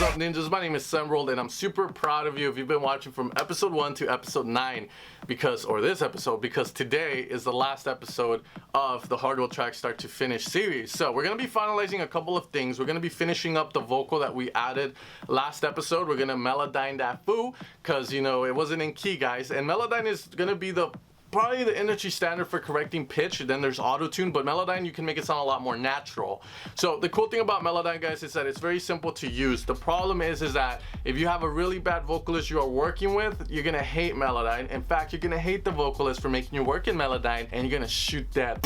up, ninjas? My name is Semrold, and I'm super proud of you if you've been watching from episode 1 to episode 9, because today is the last episode of the Hardwell track start to finish series. So we're going to be finalizing a couple of things. We're going to be finishing up the vocal that we added last episode. We're going to Melodyne that foo, because, you know, it wasn't in key, guys. And Melodyne is going to be probably the industry standard for correcting pitch. Then there's auto-tune, but Melodyne, you can make it sound a lot more natural. So the cool thing about Melodyne, guys, is that it's very simple to use. The problem is that if you have a really bad vocalist you are working with, you're gonna hate Melodyne. In fact, you're gonna hate the vocalist for making you work in Melodyne, and you're gonna shoot that.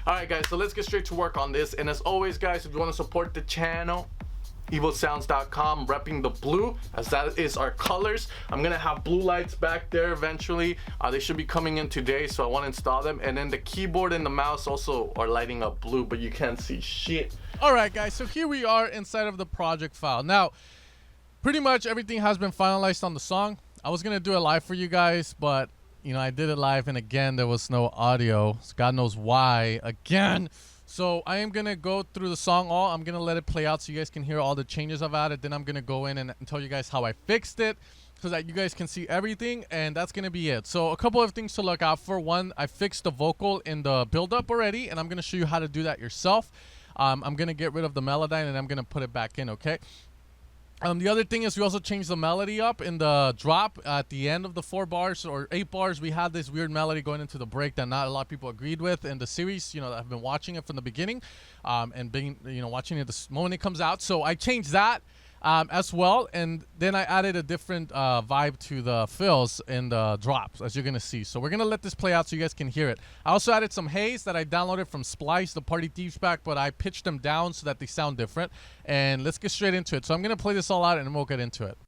All right, guys, so let's get straight to work on this. And as always, guys, if you want to support the channel, evilsounds.com, repping the blue, as that is our colors. I'm gonna have blue lights back there eventually. They should be coming in today, so I want to install them. And then the keyboard and the mouse also are lighting up blue, but you can't see shit. All right, guys, so here we are inside of the project file. Now, pretty much everything has been finalized on the song. I was gonna do it live for you guys, but you know, I did it live, and again, there was no audio. So God knows why again. So I am going to go through the song I'm going to let it play out so you guys can hear all the changes I've added. Then I'm going to go in and tell you guys how I fixed it so that you guys can see everything, and that's going to be it. So a couple of things to look out for. One, I fixed the vocal in the build-up already, and I'm going to show you how to do that yourself. I'm going to get rid of the Melodyne, and I'm going to put it back in, okay? The other thing is we also changed the melody up in the drop at the end of the 4 bars or 8 bars. We had this weird melody going into the break that not a lot of people agreed with in the series, you know, that have been watching it from the beginning and being, you know, watching it the moment it comes out. So I changed that as well, and then I added a different vibe to the fills in the drops, as you're gonna see. So we're gonna let this play out so you guys can hear it. I also added some haze that I downloaded from Splice, the Party Thieves pack, but I pitched them down so that they sound different. And let's get straight into it. So I'm gonna play this all out and then we'll get into it.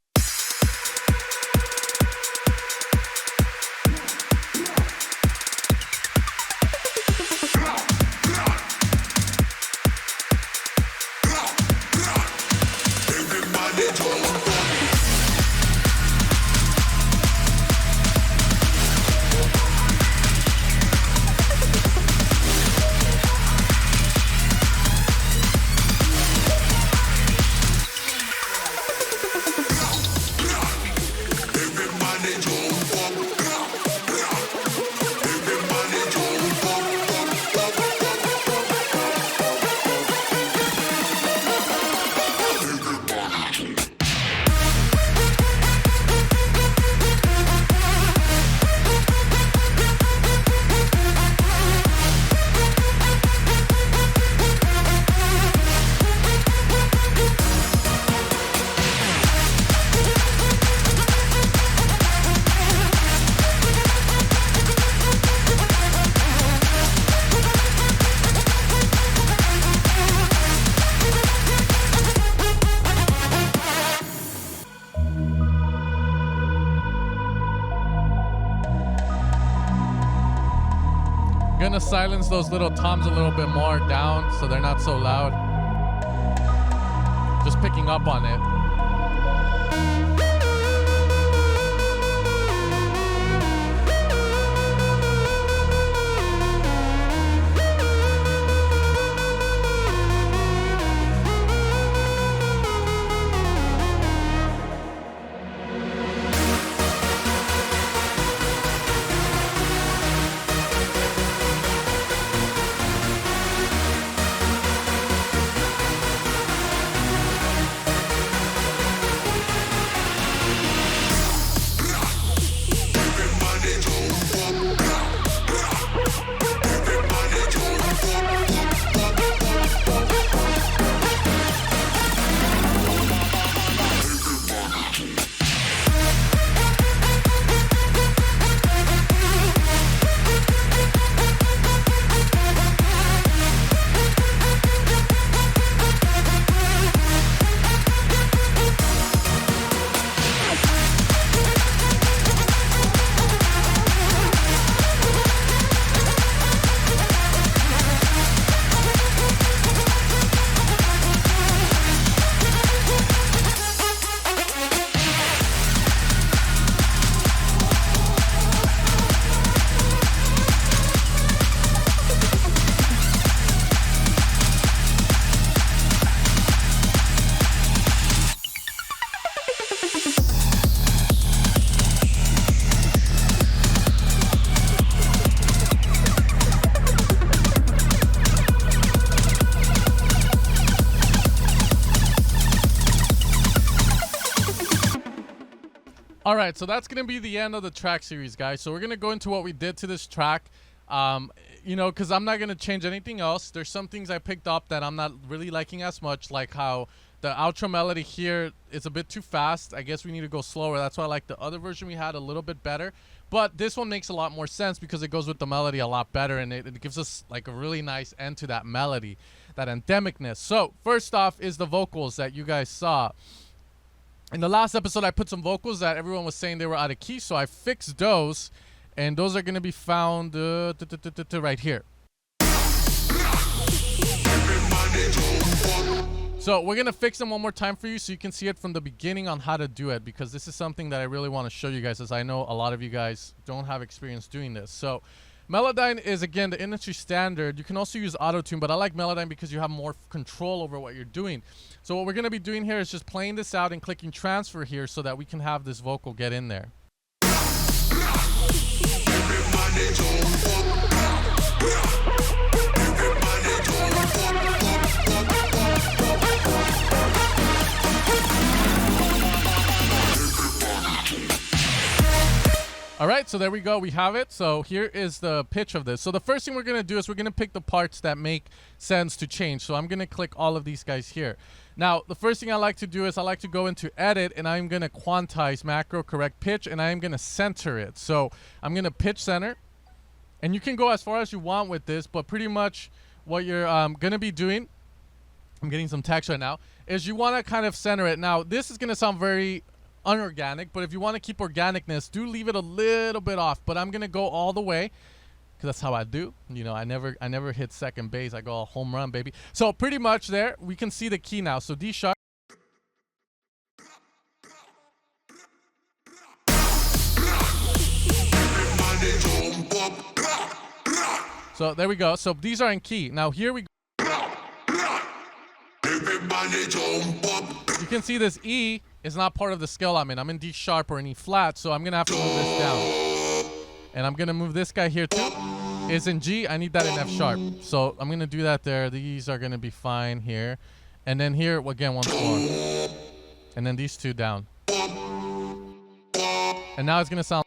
Gonna silence those little toms a little bit more down so they're not so loud. Just picking up on it. All right, so that's gonna be the end of the track series, guys. So we're gonna go into what we did to this track. You know, because I'm not gonna change anything else. There's some things I picked up that I'm not really liking as much, like how the outro melody here is a bit too fast. I guess we need to go slower. That's why I like the other version we had a little bit better. But this one makes a lot more sense because it goes with the melody a lot better, and it gives us like a really nice end to that melody, that endemicness. So first off is the vocals that you guys saw. In the last episode, I put some vocals that everyone was saying they were out of key, so I fixed those, and those are going to be found right here. So we're going to fix them one more time for you so you can see it from the beginning on how to do it, because this is something that I really want to show you guys, as I know a lot of you guys don't have experience doing this. So Melodyne is, again, the industry standard. You can also use auto-tune, but I like Melodyne because you have more control over what you're doing. So what we're going to be doing here is just playing this out and clicking transfer here so that we can have this vocal get in there. All right, so there we go. We have it. So here is the pitch of this. So the first thing we're going to do is we're going to pick the parts that make sense to change. So I'm going to click all of these guys here. Now, the first thing I like to do is I like to go into edit, and I'm going to quantize macro correct pitch, and I am going to center it. So I'm going to pitch center, and you can go as far as you want with this, but pretty much what you're going to be doing, I'm getting some text right now, is you want to kind of center it. Now, this is going to sound very unorganic, but if you want to keep organicness, do leave it a little bit off. But I'm gonna go all the way because that's how I do. You know, I never hit second base. I go a home run, baby. So pretty much there we can see the key now. So D sharp. So there we go. So these are in key. Now here we go. You can see this E is not part of the scale I'm in. I'm in D sharp or in E flat, so I'm gonna have to move this down. And I'm gonna move this guy here too. It's in G. I need that in F sharp. So I'm gonna do that there. These are gonna be fine here. And then here again once more. And then these two down. And now it's gonna sound.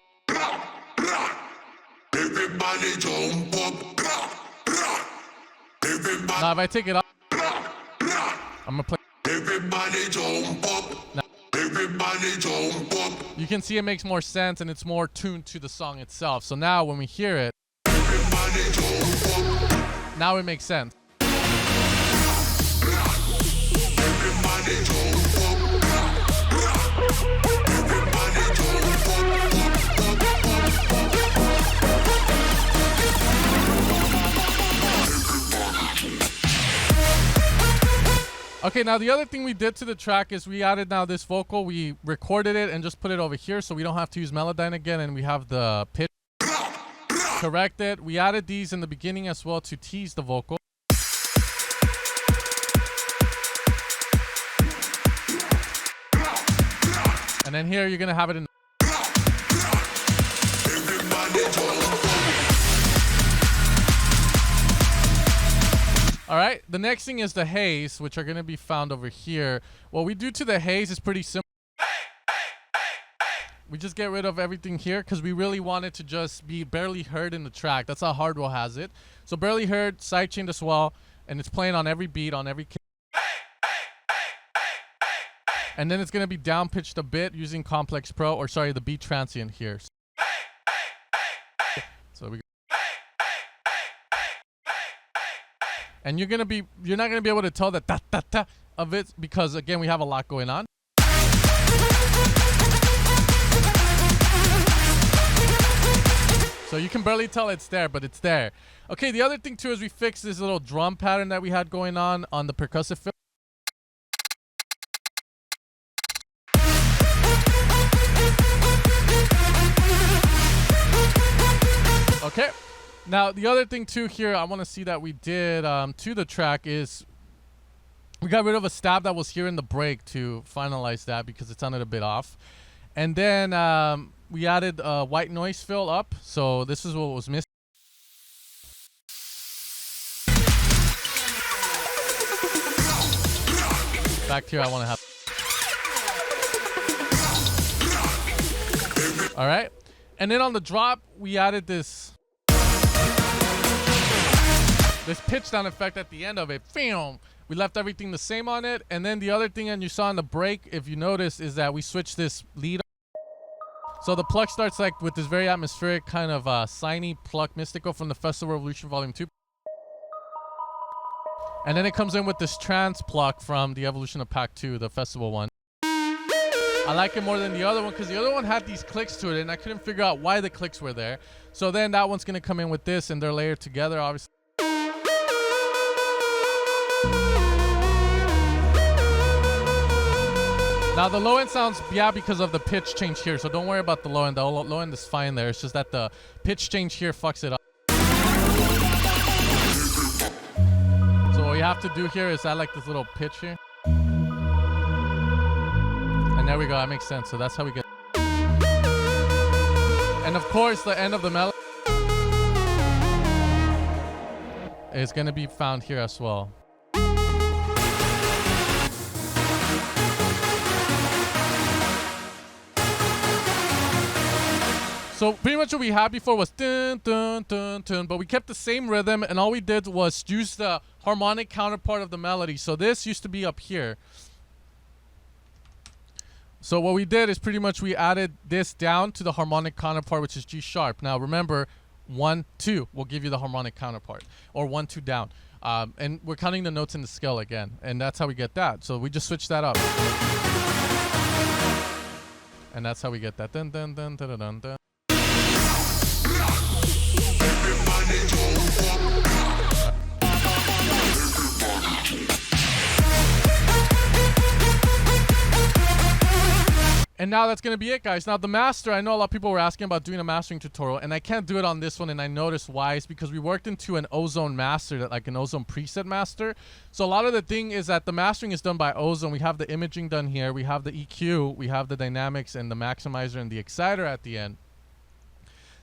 Now if I take it off, I'm gonna play. Now, you can see it makes more sense and it's more tuned to the song itself. So now when we hear it, now it makes sense. Okay, now the other thing we did to the track is we added now this vocal. We recorded it and just put it over here so we don't have to use Melodyne again, and we have the pitch corrected. We added these in the beginning as well to tease the vocal. And then here you're going to have it in. All right, the next thing is the haze, which are going to be found over here. What we do to the haze is pretty simple. We just get rid of everything here because we really want it to just be barely heard in the track. That's how Hardwell has it. So barely heard, sidechained as well, and it's playing on every beat, on every kick. And then it's going to be down pitched a bit using Complex Pro, or sorry, the beat transient here. So we. And you're not gonna be able to tell the ta ta ta of it because again we have a lot going on. So you can barely tell it's there, but it's there. Okay, the other thing too is we fixed this little drum pattern that we had going on the percussive fill. Okay. Now, the other thing, too, here I want to see that we did to the track is we got rid of a stab that was here in the break to finalize that because it sounded a bit off. And then we added white noise fill up. So this is what was missing. Back here, I want to have. All right. And then on the drop, we added this pitch down effect at the end of it. We left everything the same on it. And then the other thing that you saw in the break, if you notice, is that we switched this lead. So the pluck starts like with this very atmospheric kind of signy pluck mystical from the Festival Revolution Volume 2. And then it comes in with this trance pluck from the Evolution of Pack 2, the festival one. I like it more than the other one because the other one had these clicks to it and I couldn't figure out why the clicks were there. So then that one's going to come in with this and they're layered together, obviously. Now the low end sounds, yeah, because of the pitch change here. So don't worry about the low end. The low end is fine there. It's just that the pitch change here fucks it up. So what you have to do here is add like this little pitch here. And there we go. That makes sense. So that's how we get. And of course, the end of the melody is going to be found here as well. So pretty much what we had before was dun dun dun dun, but we kept the same rhythm and all we did was use the harmonic counterpart of the melody. So this used to be up here. So what we did is pretty much we added this down to the harmonic counterpart, which is G sharp. Now remember, 1, 2 will give you the harmonic counterpart, or 1, 2 down. And we're counting the notes in the scale again, and that's how we get that. So we just switch that up. And that's how we get that. Dun dun dun dun dun dun. And now that's going to be it, guys. Now the master, I know a lot of people were asking about doing a mastering tutorial, and I can't do it on this one, and I noticed why. It's because we worked into an Ozone master, like an Ozone preset master. So a lot of the thing is that the mastering is done by Ozone. We have the imaging done here. We have the EQ. We have the dynamics and the maximizer and the exciter at the end.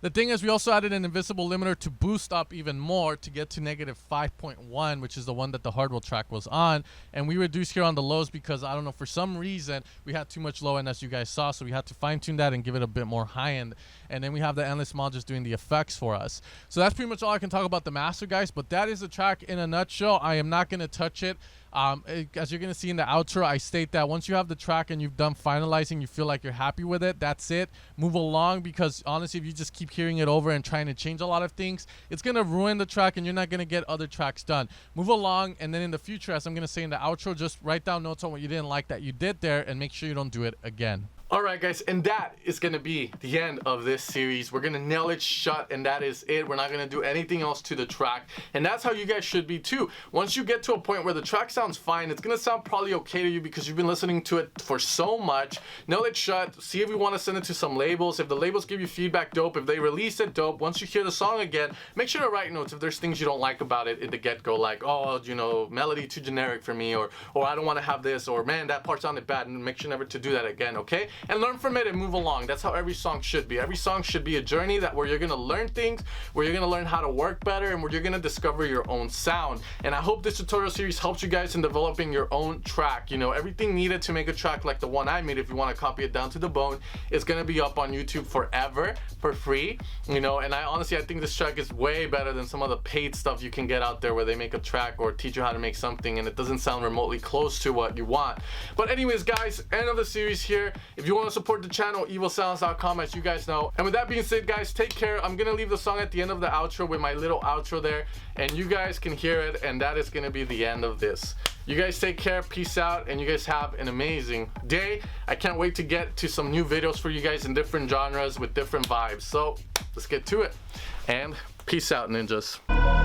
The thing is, we also added an invisible limiter to boost up even more to get to negative 5.1, which is the one that the Hardwell track was on. And we reduced here on the lows because, I don't know, for some reason, we had too much low end as you guys saw. So we had to fine tune that and give it a bit more high end. And then we have the Endless Mod just doing the effects for us. So that's pretty much all I can talk about the master, guys. But that is the track in a nutshell. I am not going to touch it. As you're going to see in the outro, I state that once you have the track and you've done finalizing, you feel like you're happy with it, that's it. Move along, because honestly, if you just keep hearing it over and trying to change a lot of things, it's going to ruin the track and you're not going to get other tracks done. Move along, and then in the future, as I'm going to say in the outro, just write down notes on what you didn't like that you did there and make sure you don't do it again. Alright guys, and that is going to be the end of this series. We're going to nail it shut, and that is it. We're not going to do anything else to the track, and that's how you guys should be too. Once you get to a point where the track sounds fine, it's going to sound probably okay to you because you've been listening to it for so much. Nail it shut, see if you want to send it to some labels. If the labels give you feedback, dope. If they release it, dope. Once you hear the song again, make sure to write notes if there's things you don't like about it in the get-go, like, oh, you know, melody too generic for me, or I don't want to have this, or man, that part sounded bad, and make sure never to do that again, okay? And learn from it and move along. That's how every song should be. Every song should be a journey where you're gonna learn things, where you're gonna learn how to work better, and where you're gonna discover your own sound. And I hope this tutorial series helps you guys in developing your own track. You know, everything needed to make a track like the one I made, if you want to copy it down to the bone, is gonna be up on YouTube forever for free. You know, and I think this track is way better than some of the paid stuff you can get out there where they make a track or teach you how to make something and it doesn't sound remotely close to what you want. But anyways, guys, end of the series here. If you want to support the channel, evilsounds.com, as you guys know. And with that being said, guys, take care. I'm gonna leave the song at the end of the outro with my little outro there, and you guys can hear it, and that is gonna be the end of this. You guys take care, peace out, and you guys have an amazing day. I can't wait to get to some new videos for you guys in different genres with different vibes. So let's get to it, and peace out, ninjas.